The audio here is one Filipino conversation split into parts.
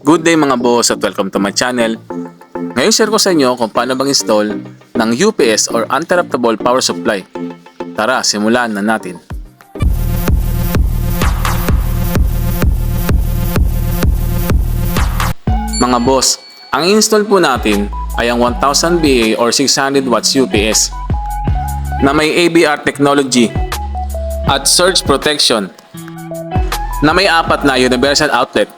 Good day mga boss at welcome to my channel. Ngayon share ko sa inyo kung paano mag-install ng UPS or Uninterruptible Power Supply. Tara, simulan na natin. Mga boss, ang install po natin ay ang 1000 VA or 600 watts UPS na may ABR technology at surge protection na may 4 na universal outlet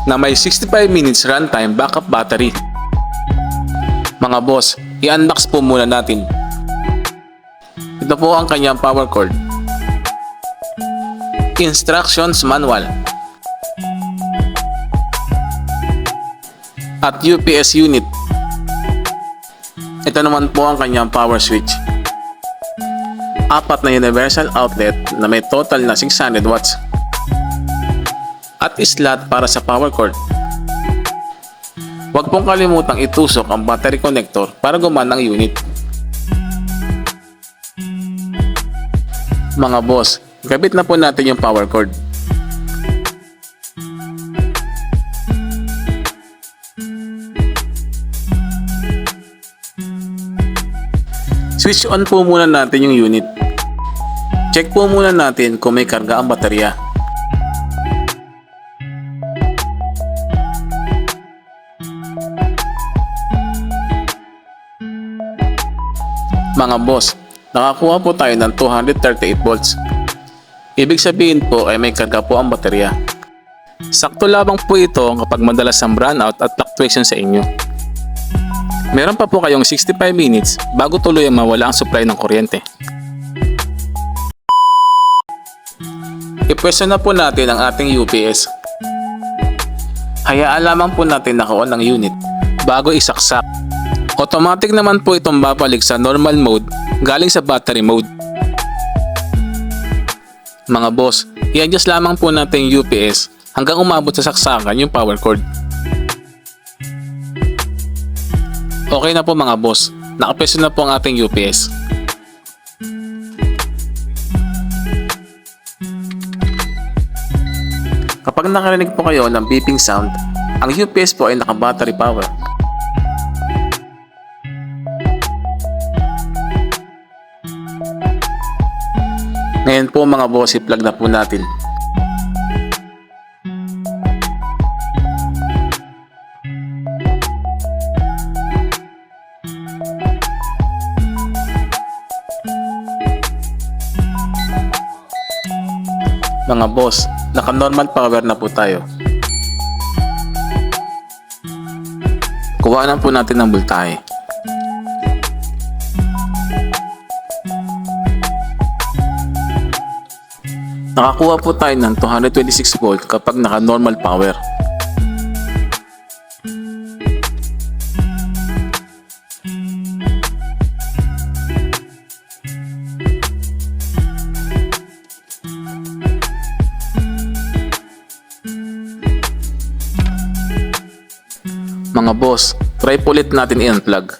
na may 65 minutes runtime backup battery. Mga boss, i-unbox po muna natin. Ito po ang kanyang power cord. Instructions manual. At UPS unit. Ito naman po ang kanyang power switch. 4 na universal outlet na may total na 600 watts. At slot para sa power cord. Huwag pong kalimutang itusok ang battery connector para gumana ang unit. Mga boss, gabit na po natin yung power cord. Switch on po muna natin yung unit. Check po muna natin kung may karga ang baterya. Mga boss, nakakuha po tayo ng 238 volts. Ibig sabihin po ay may karga po ang baterya. Sakto lamang po ito kapag madalas ang brownout at fluctuation sa inyo. Meron pa po kayong 65 minutes bago tuluyang mawala ang supply ng kuryente. Ipwesto na po natin ang ating UPS. Hayaan lamang po natin naka-on ang unit bago isaksak. Automatic naman po itong babalik sa normal mode galing sa battery mode. Mga boss, i-adjust lamang po natin yung UPS hanggang umabot sa saksakan yung power cord. Okay na po mga boss, nakapeso na po ang ating UPS. Kapag nakarinig po kayo ng beeping sound, ang UPS po ay naka-battery power. Ngayon po mga boss, i-plug na po natin. Mga boss, naka-normal power na po tayo. Kuha na po natin ng voltahe. Nakakuha po tayo ng 226 volt kapag naka-normal power. Mga boss, try po ulit natin i-unplug.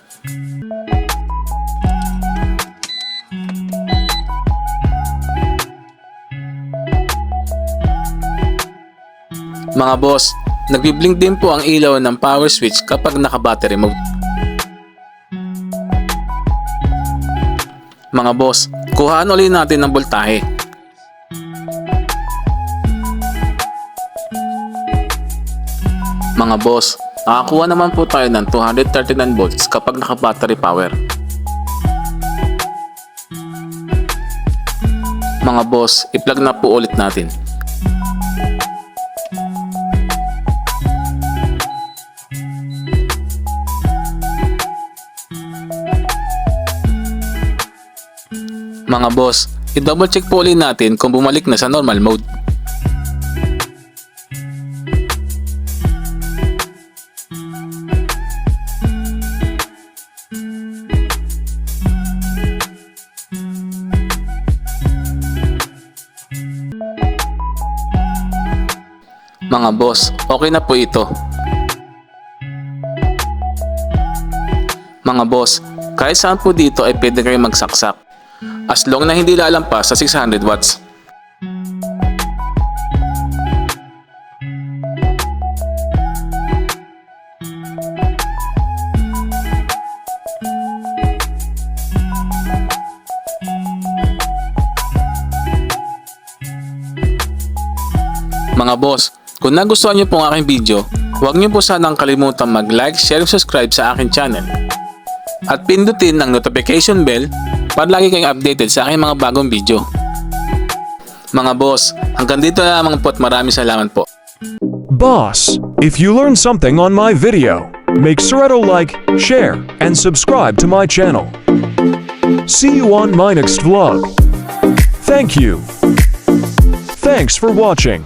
Mga boss, nagbi-blink din po ang ilaw ng power switch kapag naka-battery mode. Mga boss, kuhaan ulit natin ng voltahe. Mga boss, nakakuha naman po tayo ng 239 volts kapag naka-battery power. Mga boss, i-plug na po ulit natin. Mga boss, i-double check po ulit natin kung bumalik na sa normal mode. Mga boss, okay na po ito. Mga boss, kahit saan po dito ay pwede kayo magsaksak. As long na hindi lalampas sa 600 watts. Mga boss, kung nagustuhan niyo po ang aking video, huwag niyo po sanang kalimutang mag-like, share, subscribe sa aking channel. At pindutin ang notification bell para lagi kayong updated sa aking mga bagong video. Mga boss, hanggang dito na lamang po at maraming salamat po. Boss, if you learned something on my video, make sure to like, share, and subscribe to my channel. See you on my next vlog. Thank you. Thanks for watching.